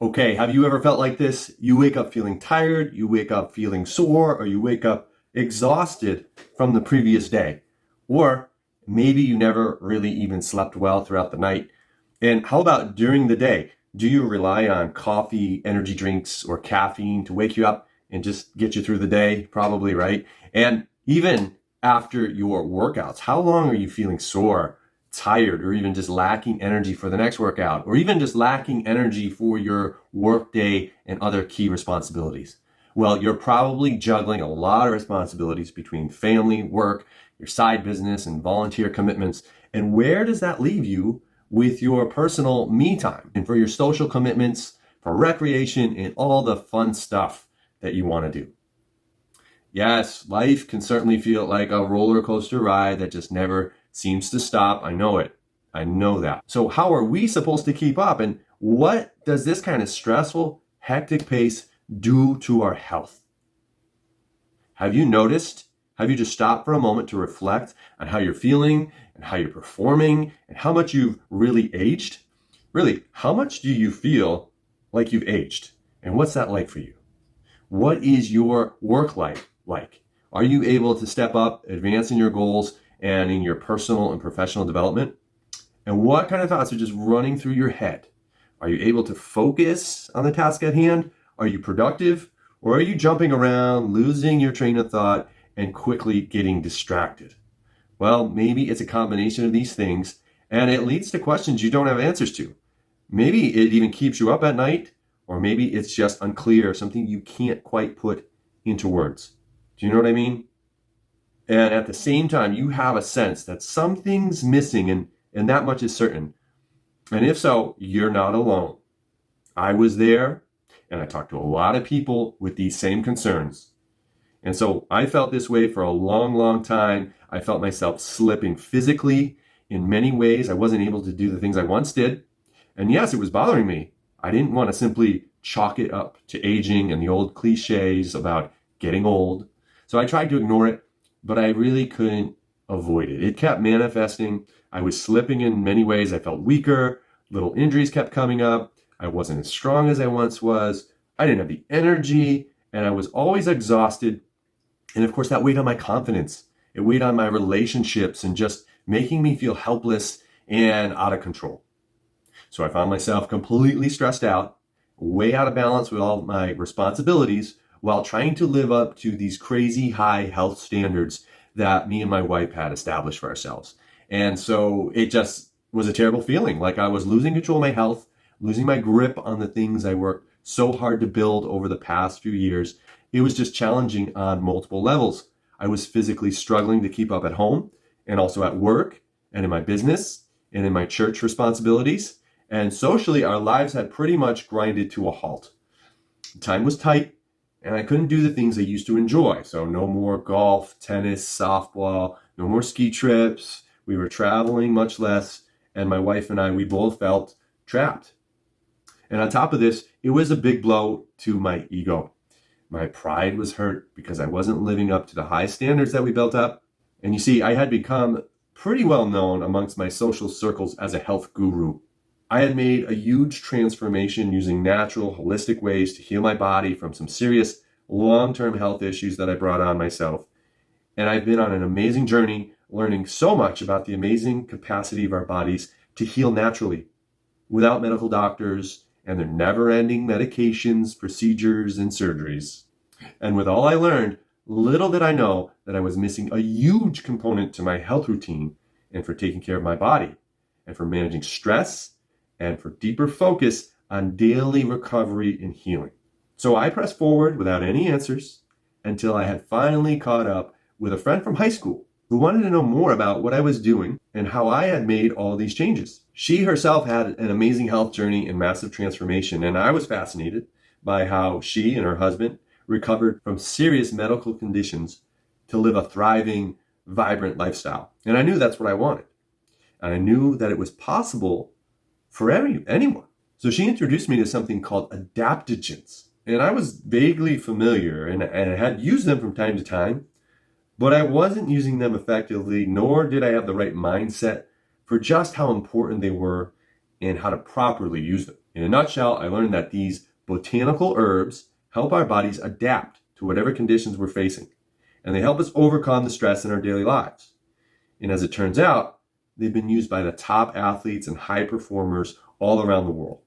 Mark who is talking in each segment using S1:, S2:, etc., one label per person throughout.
S1: Okay, have you ever felt like this? You wake up feeling tired, you wake up feeling sore, or you wake up exhausted from the previous day. Or maybe you never really even slept well throughout the night. And how about during the day? Do you rely on coffee, energy drinks, or caffeine to wake you up and just get you through the day? Probably, right? And even after your workouts, how long are you feeling sore, tired, or even just lacking energy for the next workout, or even just lacking energy for your work day and other key responsibilities? Well, you're probably juggling a lot of responsibilities between family, work, your side business, and volunteer commitments. And where does that leave you with your personal me time and for your social commitments, for recreation, and all the fun stuff that you want to do? Yes, life can certainly feel like a roller coaster ride that just never seems to stop. I know it. I know that. So how are we supposed to keep up? And what does this kind of stressful, hectic pace do to our health? Have you noticed? Have you just stopped for a moment to reflect on how you're feeling and how you're performing and how much you've really aged? Really, how much do you feel like you've aged? And what's that like for you? What is your work life like? Are you able to step up, advance in your goals and in your personal and professional development? And what kind of thoughts are just running through your head? Are you able to focus on the task at hand? Are you productive? Or are you jumping around, losing your train of thought, and quickly getting distracted? Well, maybe it's a combination of these things, and it leads to questions you don't have answers to. Maybe it even keeps you up at night, or maybe it's just unclear, something you can't quite put into words. Do you know what I mean? And at the same time, you have a sense that something's missing, and that much is certain. And if so, you're not alone. I was there, and I talked to a lot of people with these same concerns. And so I felt this way for a long, long time. I felt myself slipping physically in many ways. I wasn't able to do the things I once did. And yes, it was bothering me. I didn't want to simply chalk it up to aging and the old cliches about getting old. So I tried to ignore it, but I really couldn't avoid it. It kept manifesting. I was slipping in many ways. I felt weaker. Little injuries kept coming up. I wasn't as strong as I once was. I didn't have the energy, and I was always exhausted. And of course, that weighed on my confidence. It weighed on my relationships and just making me feel helpless and out of control. So I found myself completely stressed out, way out of balance with all my responsibilities, while trying to live up to these crazy high health standards that me and my wife had established for ourselves. And so it just was a terrible feeling, like I was losing control of my health, losing my grip on the things I worked so hard to build over the past few years. It was just challenging on multiple levels. I was physically struggling to keep up at home and also at work and in my business and in my church responsibilities. And socially, our lives had pretty much grinded to a halt. Time was tight, and I couldn't do the things I used to enjoy. So no more golf, tennis, softball, no more ski trips. We were traveling much less, and my wife and I, we both felt trapped. And on top of this, it was a big blow to my ego. My pride was hurt because I wasn't living up to the high standards that we built up. And you see, I had become pretty well known amongst my social circles as a health guru. I had made a huge transformation using natural, holistic ways to heal my body from some serious long-term health issues that I brought on myself. And I've been on an amazing journey, learning so much about the amazing capacity of our bodies to heal naturally, without medical doctors and their never-ending medications, procedures, and surgeries. And with all I learned, little did I know that I was missing a huge component to my health routine and for taking care of my body and for managing stress and for deeper focus on daily recovery and healing. So I pressed forward without any answers until I had finally caught up with a friend from high school who wanted to know more about what I was doing and how I had made all these changes. She herself had an amazing health journey and massive transformation, and I was fascinated by how she and her husband recovered from serious medical conditions to live a thriving, vibrant lifestyle. And I knew that's what I wanted. And I knew that it was possible for anyone. So she introduced me to something called adaptogens. And I was vaguely familiar and I had used them from time to time, but I wasn't using them effectively, nor did I have the right mindset for just how important they were and how to properly use them. In a nutshell, I learned that these botanical herbs help our bodies adapt to whatever conditions we're facing, and they help us overcome the stress in our daily lives. And as it turns out, they've been used by the top athletes and high performers all around the world.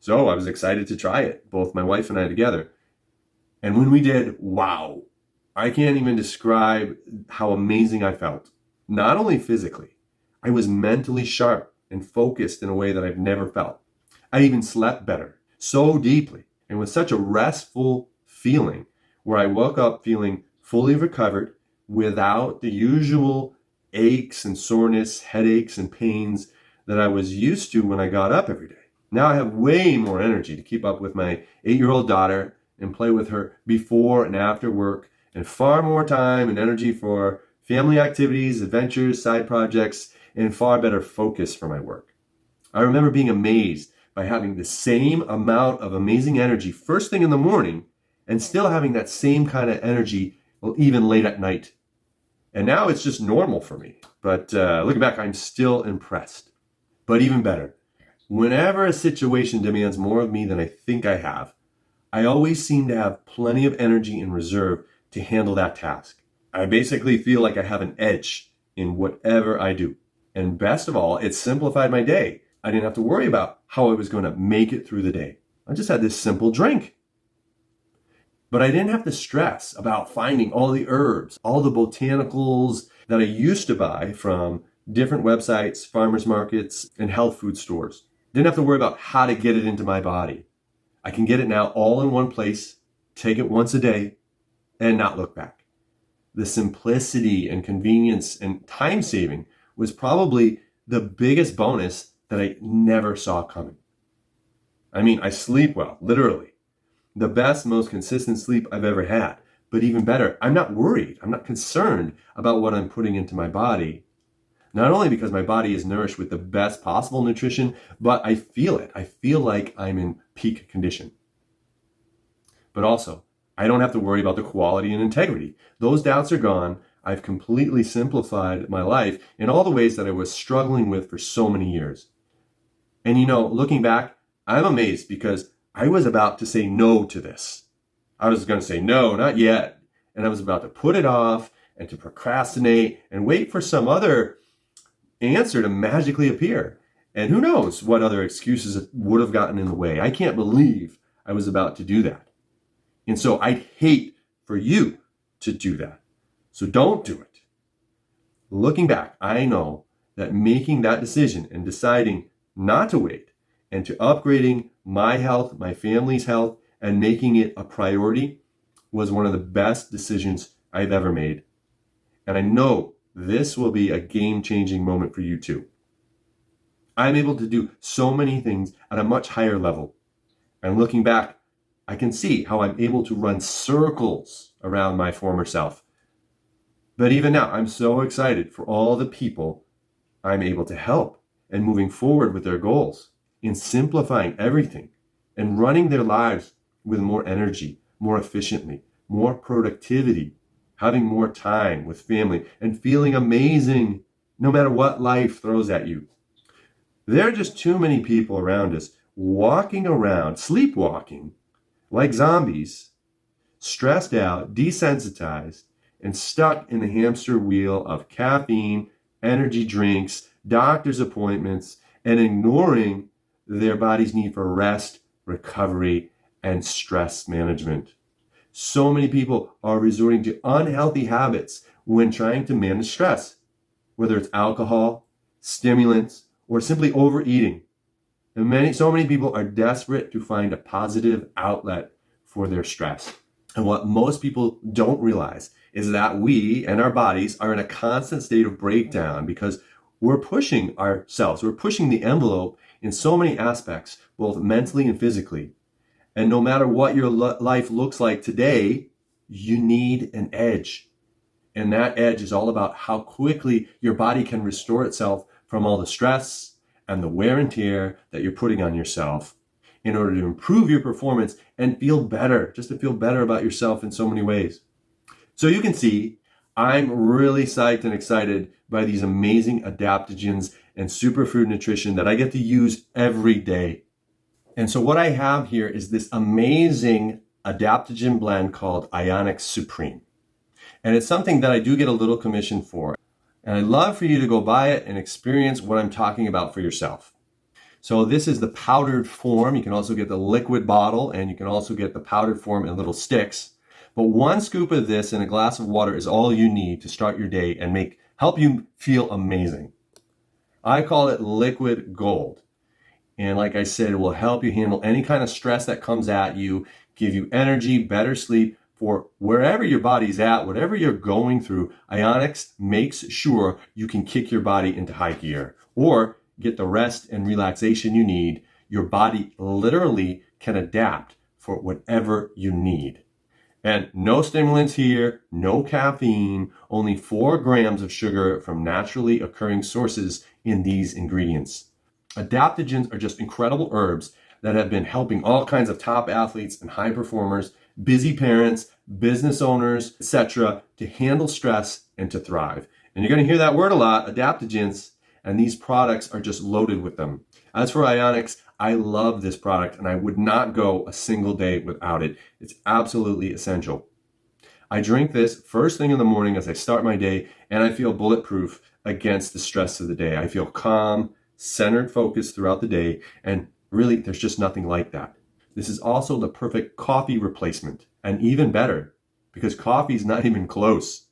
S1: So I was excited to try it, both my wife and I together. And when we did, wow, I can't even describe how amazing I felt. Not only physically, I was mentally sharp and focused in a way that I've never felt. I even slept better, so deeply, and with such a restful feeling, where I woke up feeling fully recovered without the usual aches and soreness, headaches and pains that I was used to when I got up every day. Now I have way more energy to keep up with my 8-year-old daughter and play with her before and after work, and far more time and energy for family activities, adventures, side projects, and far better focus for my work. I remember being amazed by having the same amount of amazing energy first thing in the morning and still having that same kind of energy even late at night. And now it's just normal for me. But looking back, I'm still impressed. But even better, whenever a situation demands more of me than I think I have, I always seem to have plenty of energy in reserve to handle that task. I basically feel like I have an edge in whatever I do. And best of all, it simplified my day. I didn't have to worry about how I was going to make it through the day. I just had this simple drink. But I didn't have to stress about finding all the herbs, all the botanicals that I used to buy from different websites, farmers markets, and health food stores. Didn't have to worry about how to get it into my body. I can get it now all in one place, take it once a day, and not look back. The simplicity and convenience and time saving was probably the biggest bonus that I never saw coming. I mean, I sleep well, literally. The best, most consistent sleep I've ever had. But even better, I'm not worried. I'm not concerned about what I'm putting into my body. Not only because my body is nourished with the best possible nutrition, but I feel it. I feel like I'm in peak condition. But also, I don't have to worry about the quality and integrity. Those doubts are gone. I've completely simplified my life in all the ways that I was struggling with for so many years. And looking back, I'm amazed because I was about to say no to this. I was going to say no, not yet. And I was about to put it off and to procrastinate and wait for some other answer to magically appear. And who knows what other excuses would have gotten in the way. I can't believe I was about to do that. And so I'd hate for you to do that. So don't do it. Looking back, I know that making that decision and deciding not to wait and to upgrading my health, my family's health, and making it a priority was one of the best decisions I've ever made. And I know this will be a game-changing moment for you too. I'm able to do so many things at a much higher level. And looking back, I can see how I'm able to run circles around my former self. But even now, I'm so excited for all the people I'm able to help and moving forward with their goals, in simplifying everything and running their lives with more energy, more efficiently, more productivity, having more time with family, and feeling amazing no matter what life throws at you. There are just too many people around us walking around, sleepwalking, like zombies, stressed out, desensitized, and stuck in the hamster wheel of caffeine, energy drinks, doctor's appointments, and ignoring their body's need for rest, recovery, and stress management. So many people are resorting to unhealthy habits when trying to manage stress, whether it's alcohol, stimulants, or simply overeating. And so many people are desperate to find a positive outlet for their stress. And what most people don't realize is that we and our bodies are in a constant state of breakdown because we're pushing ourselves, we're pushing the envelope in so many aspects, both mentally and physically. And no matter what your life looks like today, you need an edge. And that edge is all about how quickly your body can restore itself from all the stress and the wear and tear that you're putting on yourself in order to improve your performance and feel better, just to feel better about yourself in so many ways. So you can see, I'm really psyched and excited by these amazing adaptogens and superfood nutrition that I get to use every day. And so what I have here is this amazing adaptogen blend called Ionic Supreme. And it's something that I do get a little commission for. And I'd love for you to go buy it and experience what I'm talking about for yourself. So this is the powdered form. You can also get the liquid bottle, and you can also get the powdered form in little sticks. But one scoop of this in a glass of water is all you need to start your day and help you feel amazing. I call it liquid gold. And like I said, it will help you handle any kind of stress that comes at you, give you energy, better sleep for wherever your body's at, whatever you're going through. Ionics makes sure you can kick your body into high gear or get the rest and relaxation you need. Your body literally can adapt for whatever you need. And no stimulants here, no caffeine, only 4 grams of sugar from naturally occurring sources in these ingredients. Adaptogens are just incredible herbs that have been helping all kinds of top athletes and high performers, busy parents, business owners, etc., to handle stress and to thrive. And you're going to hear that word a lot, adaptogens, and these products are just loaded with them. As for Ionics, I love this product and I would not go a single day without it. It's absolutely essential. I drink this first thing in the morning as I start my day, and I feel bulletproof against the stress of the day. I feel calm, centered focus throughout the day, and really there's just nothing like that. This is also the perfect coffee replacement, and even better because coffee is not even close.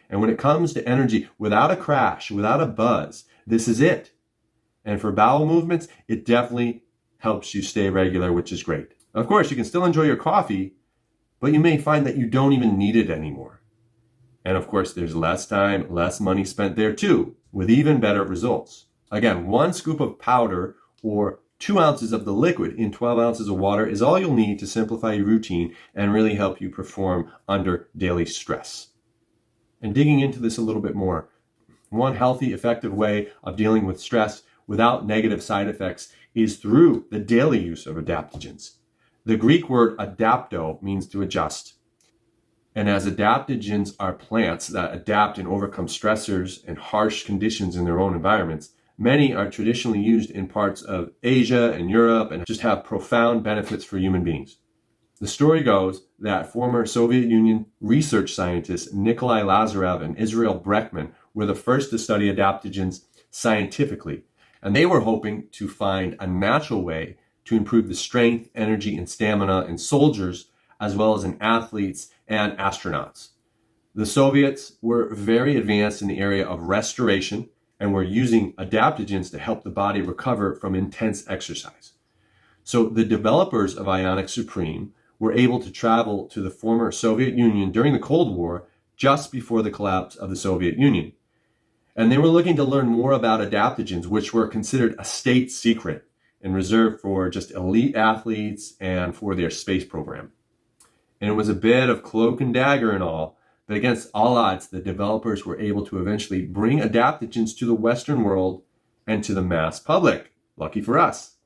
S1: And when it comes to energy, without a crash, without a buzz, this is it. And for bowel movements, it definitely helps you stay regular, which is great. Of course, you can still enjoy your coffee, but you may find that you don't even need it anymore. And of course, there's less time, less money spent there too, with even better results. Again, 1 scoop of powder or 2 ounces of the liquid in 12 ounces of water is all you'll need to simplify your routine and really help you perform under daily stress. And digging into this a little bit more, one healthy, effective way of dealing with stress without negative side effects is through the daily use of adaptogens. The Greek word adapto means to adjust. And as adaptogens are plants that adapt and overcome stressors and harsh conditions in their own environments, many are traditionally used in parts of Asia and Europe and just have profound benefits for human beings. The story goes that former Soviet Union research scientists Nikolai Lazarev and Israel Breckman were the first to study adaptogens scientifically, and they were hoping to find a natural way to improve the strength, energy, and stamina in soldiers as well as in athletes and astronauts. The Soviets were very advanced in the area of restoration and were using adaptogens to help the body recover from intense exercise. So the developers of Ionic Supreme were able to travel to the former Soviet Union during the Cold War, just before the collapse of the Soviet Union. And they were looking to learn more about adaptogens, which were considered a state secret and reserved for just elite athletes and for their space program. And it was a bit of cloak and dagger and all, but against all odds, the developers were able to eventually bring adaptogens to the Western world and to the mass public. Lucky for us.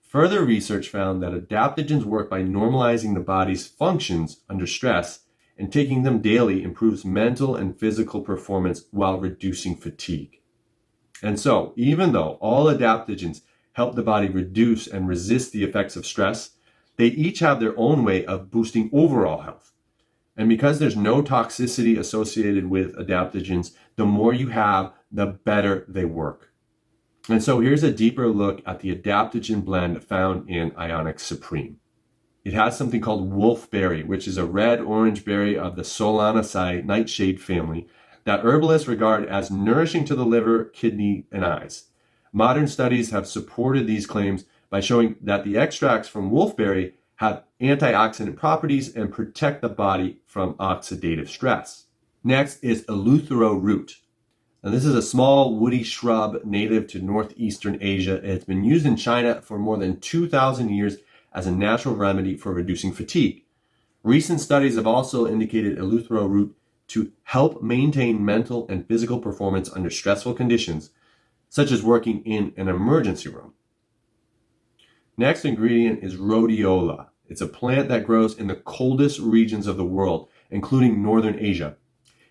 S1: Further research found that adaptogens work by normalizing the body's functions under stress, and taking them daily improves mental and physical performance while reducing fatigue. And so, even though all adaptogens help the body reduce and resist the effects of stress, they each have their own way of boosting overall health. And because there's no toxicity associated with adaptogens, the more you have, the better they work. And so here's a deeper look at the adaptogen blend found in Ionic Supreme. It has something called wolfberry, which is a red-orange berry of the Solanaceae nightshade family that herbalists regard as nourishing to the liver, kidney, and eyes. Modern studies have supported these claims by showing that the extracts from wolfberry have antioxidant properties and protect the body from oxidative stress. Next is eleuthero root. Now, this is a small woody shrub native to northeastern Asia, and it's been used in China for more than 2,000 years as a natural remedy for reducing fatigue. Recent studies have also indicated eleuthero root to help maintain mental and physical performance under stressful conditions, such as working in an emergency room. Next ingredient is rhodiola. It's a plant that grows in the coldest regions of the world, including northern Asia.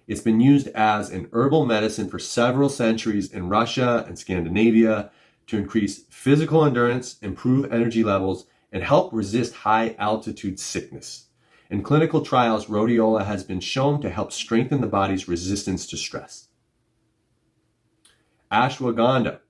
S1: It's been used as an herbal medicine for several centuries in Russia and Scandinavia to increase physical endurance, improve energy levels, and help resist high altitude sickness. In clinical trials, rhodiola has been shown to help strengthen the body's resistance to stress. Ashwagandha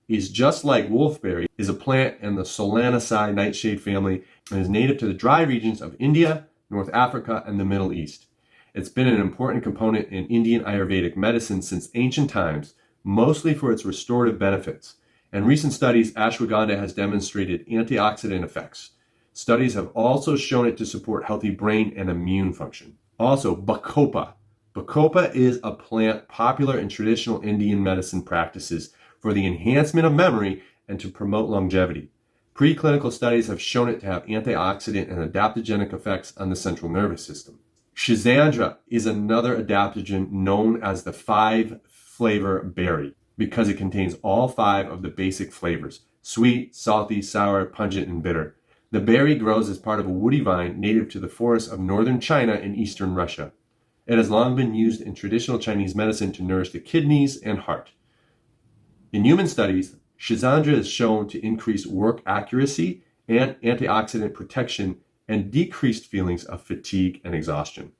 S1: is just like wolfberry, is a plant in the Solanaceae nightshade family and is native to the dry regions of India, North Africa, and the Middle East. It's been an important component in Indian Ayurvedic medicine since ancient times, mostly for its restorative benefits. In recent studies, ashwagandha has demonstrated antioxidant effects. Studies have also shown it to support healthy brain and immune function. Also, bacopa. Bacopa is a plant popular in traditional Indian medicine practices for the enhancement of memory and to promote longevity. Preclinical studies have shown it to have antioxidant and adaptogenic effects on the central nervous system. Schisandra is another adaptogen known as the 5-flavor berry because it contains all 5 of the basic flavors: sweet, salty, sour, pungent, and bitter. The berry grows as part of a woody vine native to the forests of northern China and eastern Russia. It has long been used in traditional Chinese medicine to nourish the kidneys and heart. In human studies, Schisandra is shown to increase work accuracy and antioxidant protection and decreased feelings of fatigue and exhaustion.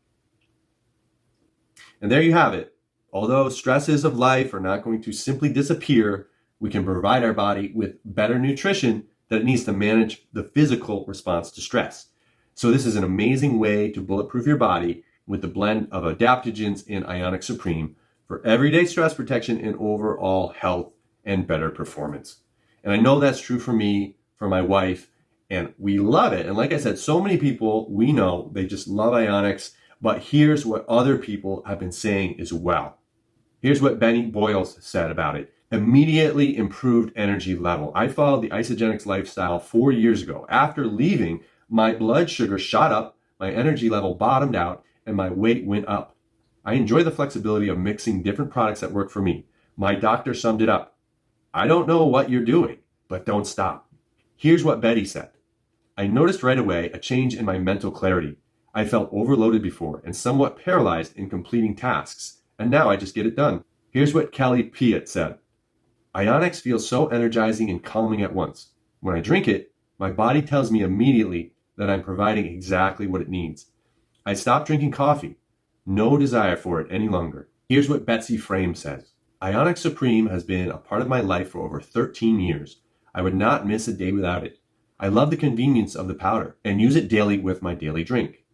S1: And there you have it. Although stresses of life are not going to simply disappear, we can provide our body with better nutrition that it needs to manage the physical response to stress. So this is an amazing way to bulletproof your body with the blend of adaptogens and Ionic Supreme for everyday stress protection and overall health and better performance. And I know that's true for me, for my wife, and we love it. And like I said, so many people we know, they just love Ionics, but here's what other people have been saying as well. Here's what Benny Boyles said about it. Immediately improved energy level. I followed the Isogenics lifestyle 4 years ago. After leaving, my blood sugar shot up, my energy level bottomed out, and my weight went up. I enjoy the flexibility of mixing different products that work for me. My doctor summed it up. I don't know what you're doing, but don't stop. Here's what Betty said. I noticed right away a change in my mental clarity. I felt overloaded before and somewhat paralyzed in completing tasks, and now I just get it done. Here's what Kelly Piet said. Ionics feels so energizing and calming at once. When I drink it, my body tells me immediately that I'm providing exactly what it needs. I stopped drinking coffee. No desire for it any longer. Here's what Betsy Frame says. Ionic Supreme has been a part of my life for over 13 years. I would not miss a day without it. I love the convenience of the powder and use it daily with my daily drink.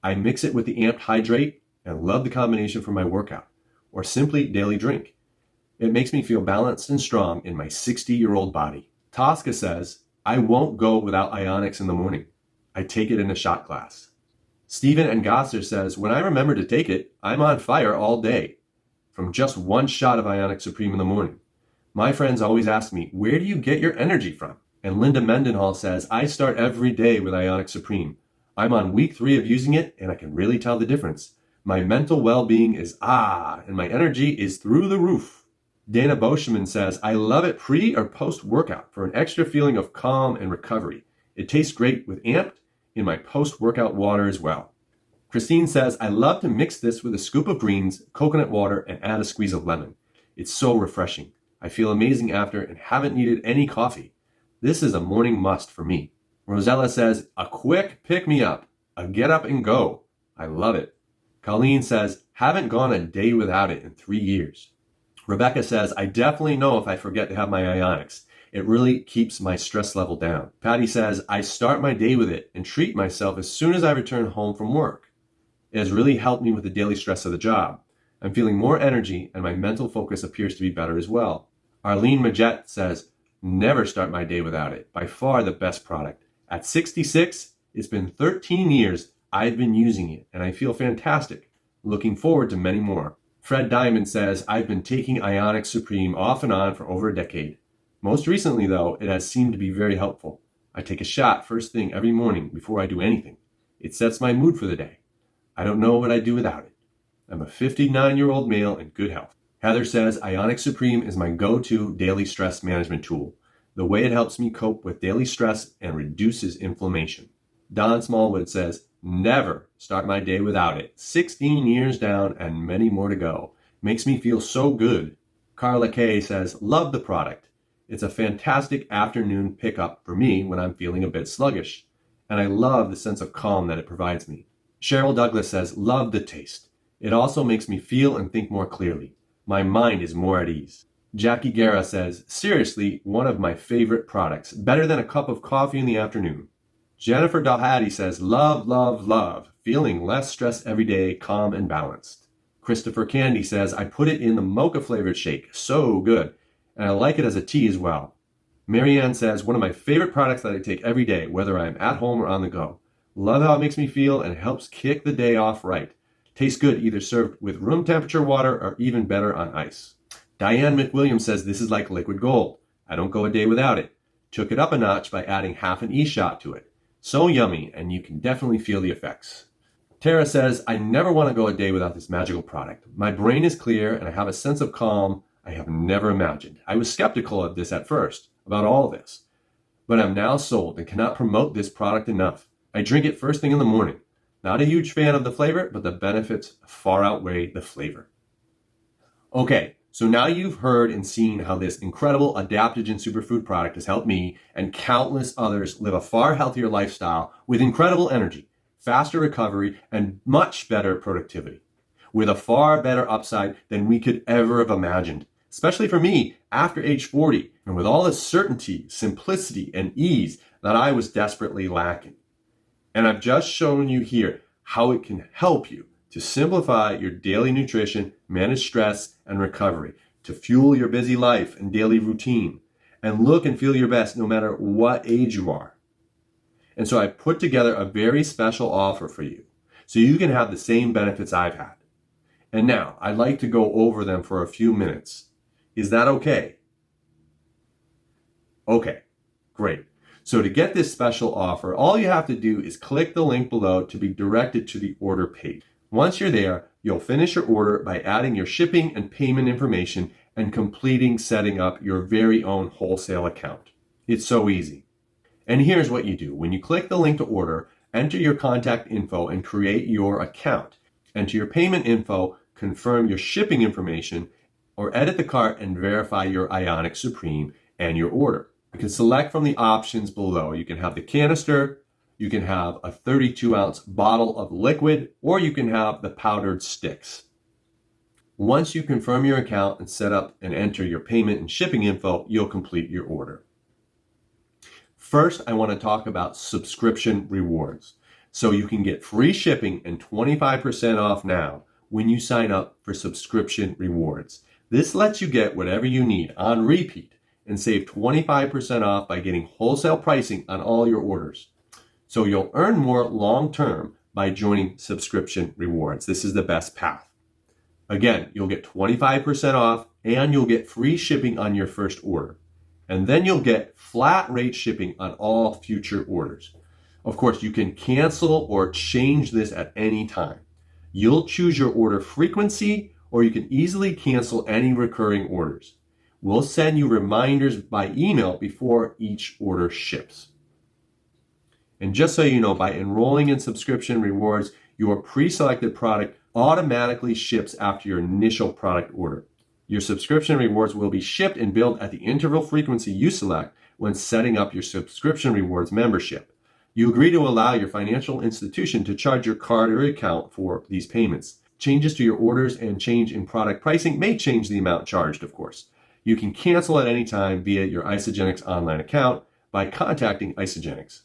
S1: I mix it with the Amped Hydrate and love the combination for my workout or simply daily drink. It makes me feel balanced and strong in my 60-year-old body. Tosca says, I won't go without Ionics in the morning. I take it in a shot glass. Stephen Engasser says, when I remember to take it, I'm on fire all day from just one shot of Ionic Supreme in the morning. My friends always ask me, where do you get your energy from? And Linda Mendenhall says, I start every day with Ionic Supreme. I'm on week 3 of using it, and I can really tell the difference. My mental well-being is and my energy is through the roof. Dana Boschman says, I love it pre or post-workout for an extra feeling of calm and recovery. It tastes great with Amped in my post-workout water as well. Christine says, I love to mix this with a scoop of greens, coconut water, and add a squeeze of lemon. It's so refreshing. I feel amazing after and haven't needed any coffee. This is a morning must for me. Rosella says, a quick pick-me-up, a get up and go. I love it. Colleen says, haven't gone a day without it in 3 years. Rebecca says, I definitely know if I forget to have my Ionics. It really keeps my stress level down. Patty says, I start my day with it and treat myself as soon as I return home from work. It has really helped me with the daily stress of the job. I'm feeling more energy and my mental focus appears to be better as well. Arlene Majet says, never start my day without it. By far the best product. At 66, it's been 13 years I've been using it and I feel fantastic. Looking forward to many more. Fred Diamond says, I've been taking Ionic Supreme off and on for over a decade. Most recently, though, it has seemed to be very helpful. I take a shot first thing every morning before I do anything. It sets my mood for the day. I don't know what I'd do without it. I'm a 59-year-old male in good health. Heather says, Ionic Supreme is my go-to daily stress management tool. The way it helps me cope with daily stress and reduces inflammation. Don Smallwood says, never start my day without it. 16 years down and many more to go. Makes me feel so good. Carla Kay says, love the product. It's a fantastic afternoon pickup for me when I'm feeling a bit sluggish, and I love the sense of calm that it provides me. Cheryl Douglas says, love the taste. It also makes me feel and think more clearly. My mind is more at ease. Jackie Guerra says, seriously, one of my favorite products, better than a cup of coffee in the afternoon. Jennifer Dalhady says, love, love, love, feeling less stressed every day, calm and balanced. Christopher Candy says, I put it in the mocha flavored shake, so good, and I like it as a tea as well. Marianne says, one of my favorite products that I take every day, whether I'm at home or on the go. Love how it makes me feel and it helps kick the day off right. Tastes good either served with room temperature water or even better on ice. Diane McWilliams says, this is like liquid gold. I don't go a day without it. Took it up a notch by adding half an e-shot to it. So yummy, and you can definitely feel the effects. Tara says, I never want to go a day without this magical product. My brain is clear and I have a sense of calm I have never imagined. I was skeptical of this at first, about all this, but I'm now sold and cannot promote this product enough. I drink it first thing in the morning. Not a huge fan of the flavor, but the benefits far outweigh the flavor. Okay, so now you've heard and seen how this incredible adaptogen superfood product has helped me and countless others live a far healthier lifestyle with incredible energy, faster recovery, and much better productivity, with a far better upside than we could ever have imagined, especially for me after age 40, and with all the certainty, simplicity, and ease that I was desperately lacking. And I've just shown you here how it can help you to simplify your daily nutrition, manage stress and recovery, to fuel your busy life and daily routine, and look and feel your best no matter what age you are. And so I put together a very special offer for you so you can have the same benefits I've had. And now I'd like to go over them for a few minutes. Is that okay? Okay, great. So to get this special offer, all you have to do is click the link below to be directed to the order page. Once you're there, you'll finish your order by adding your shipping and payment information and completing setting up your very own wholesale account. It's so easy. And here's what you do. When you click the link to order, enter your contact info and create your account. Enter your payment info, confirm your shipping information, or edit the cart and verify your Ionic Supreme and your order. You can select from the options below. You can have the canister, you can have a 32-ounce bottle of liquid, or you can have the powdered sticks. Once you confirm your account and set up and enter your payment and shipping info, you'll complete your order. First, I want to talk about subscription rewards. So you can get free shipping and 25% off now when you sign up for subscription rewards. This lets you get whatever you need on repeat and save 25% off by getting wholesale pricing on all your orders. So you'll earn more long-term by joining subscription rewards. This is the best path. Again, you'll get 25% off and you'll get free shipping on your first order. And then you'll get flat rate shipping on all future orders. Of course, you can cancel or change this at any time. You'll choose your order frequency, or you can easily cancel any recurring orders. We'll send you reminders by email before each order ships. And just so you know, by enrolling in subscription rewards, your pre-selected product automatically ships after your initial product order. Your subscription rewards will be shipped and billed at the interval frequency you select when setting up your subscription rewards membership. You agree to allow your financial institution to charge your card or account for these payments. Changes to your orders and change in product pricing may change the amount charged, of course. You can cancel at any time via your Isagenix online account by contacting Isagenix.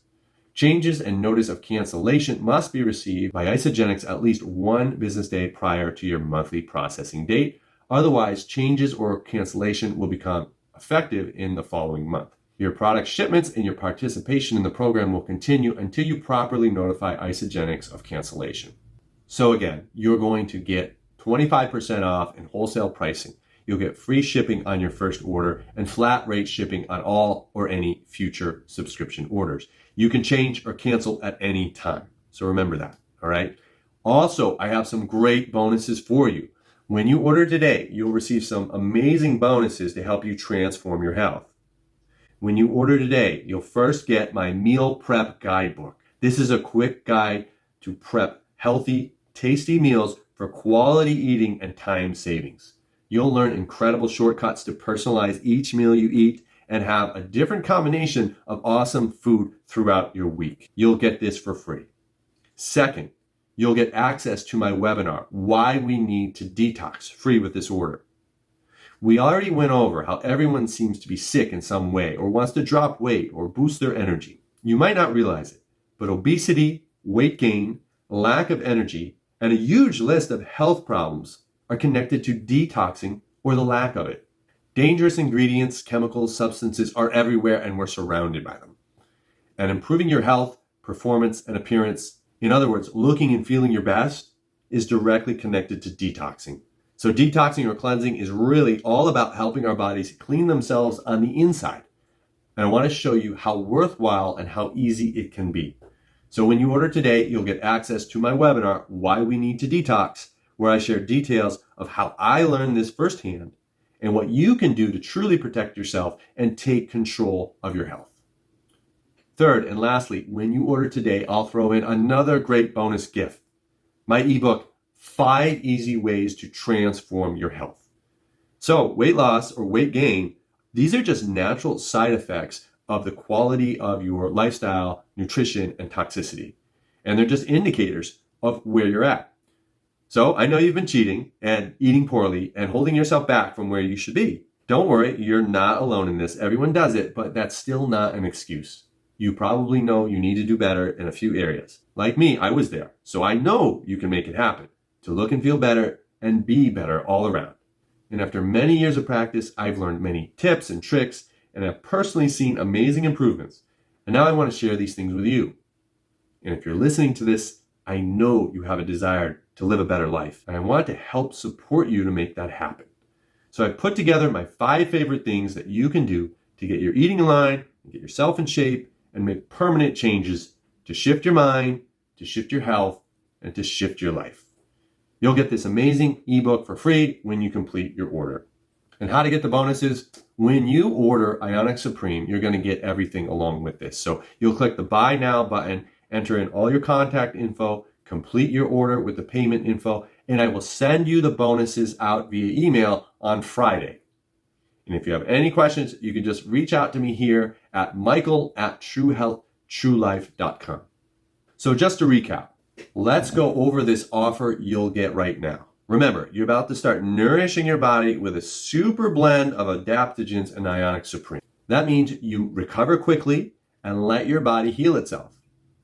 S1: Changes and notice of cancellation must be received by Isagenix at least 1 business day prior to your monthly processing date. Otherwise, changes or cancellation will become effective in the following month. Your product shipments and your participation in the program will continue until you properly notify Isagenix of cancellation. So again, you're going to get 25% off in wholesale pricing. You'll get free shipping on your first order and flat rate shipping on all or any future subscription orders. You can change or cancel at any time. So remember that, all right? Also, I have some great bonuses for you. When you order today, you'll receive some amazing bonuses to help you transform your health. When you order today, you'll first get my meal prep guidebook. This is a quick guide to prep healthy, tasty meals for quality eating and time savings. You'll learn incredible shortcuts to personalize each meal you eat and have a different combination of awesome food throughout your week. You'll get this for free. Second, you'll get access to my webinar, Why We Need to Detox, free with this order. We already went over how everyone seems to be sick in some way or wants to drop weight or boost their energy. You might not realize it, but obesity, weight gain, lack of energy, and a huge list of health problems are connected to detoxing or the lack of it. Dangerous ingredients, chemicals, substances are everywhere and we're surrounded by them. And improving your health, performance, and appearance, in other words, looking and feeling your best, is directly connected to detoxing. So detoxing or cleansing is really all about helping our bodies clean themselves on the inside. And I want to show you how worthwhile and how easy it can be. So when you order today, you'll get access to my webinar, Why We Need to Detox, where I share details of how I learned this firsthand and what you can do to truly protect yourself and take control of your health. Third, and lastly, when you order today, I'll throw in another great bonus gift, my ebook, 5 Easy Ways to Transform Your Health. So weight loss or weight gain, these are just natural side effects of the quality of your lifestyle, nutrition, and toxicity. And they're just indicators of where you're at. So I know you've been cheating and eating poorly and holding yourself back from where you should be. Don't worry, you're not alone in this. Everyone does it, but that's still not an excuse. You probably know you need to do better in a few areas. Like me, I was there. So I know you can make it happen to look and feel better and be better all around. And after many years of practice, I've learned many tips and tricks and have personally seen amazing improvements. And now I want to share these things with you. And if you're listening to this, I know you have a desire to live a better life. And I want to help support you to make that happen. So I've put together my 5 favorite things that you can do to get your eating in line, get yourself in shape, and make permanent changes to shift your mind, to shift your health, and to shift your life. You'll get this amazing ebook for free when you complete your order. And how to get the bonuses? When you order Ionic Supreme, you're going to get everything along with this. So you'll click the Buy Now button, enter in all your contact info, complete your order with the payment info, and I will send you the bonuses out via email on Friday. And if you have any questions, you can just reach out to me here at michael@truehealthtruelife.com. So just to recap, let's go over this offer you'll get right now. Remember, you're about to start nourishing your body with a super blend of adaptogens and Ionic Supreme. That means you recover quickly and let your body heal itself.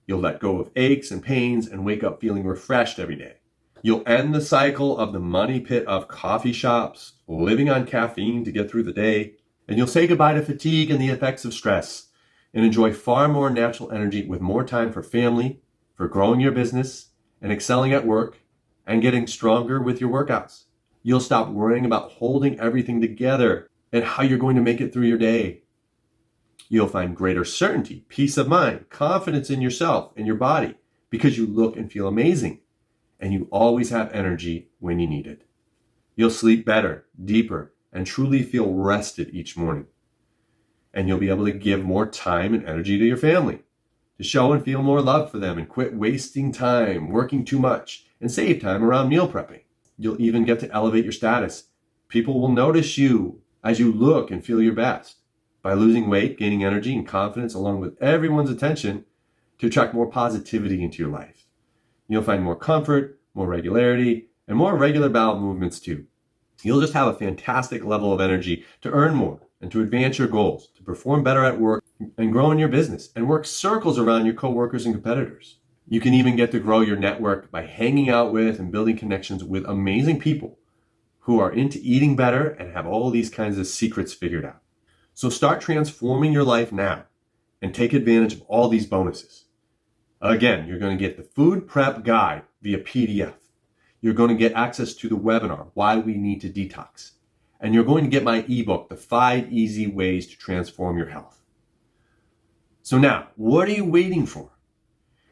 S1: You'll let go of aches and pains and wake up feeling refreshed every day. You'll end the cycle of the money pit of coffee shops, living on caffeine to get through the day, and you'll say goodbye to fatigue and the effects of stress and enjoy far more natural energy with more time for family, for growing your business and excelling at work and getting stronger with your workouts. You'll stop worrying about holding everything together and how you're going to make it through your day. You'll find greater certainty, peace of mind, confidence in yourself and your body because you look and feel amazing and you always have energy when you need it. You'll sleep better, deeper, and truly feel rested each morning. And you'll be able to give more time and energy to your family, to show and feel more love for them and quit wasting time, working too much, and save time around meal prepping. You'll even get to elevate your status. People will notice you as you look and feel your best by losing weight, gaining energy and confidence along with everyone's attention to attract more positivity into your life. You'll find more comfort, more regularity, and more regular bowel movements too. You'll just have a fantastic level of energy to earn more and to advance your goals, to perform better at work and grow in your business and work circles around your coworkers and competitors. You can even get to grow your network by hanging out with and building connections with amazing people who are into eating better and have all these kinds of secrets figured out. So start transforming your life now and take advantage of all these bonuses. Again, you're going to get the food prep guide via PDF. You're going to get access to the webinar, Why We Need to Detox. And you're going to get my ebook, The 5 Easy Ways to Transform Your Health. So now, what are you waiting for?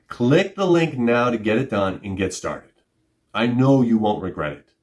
S1: Click the link now to get it done and get started. I know you won't regret it.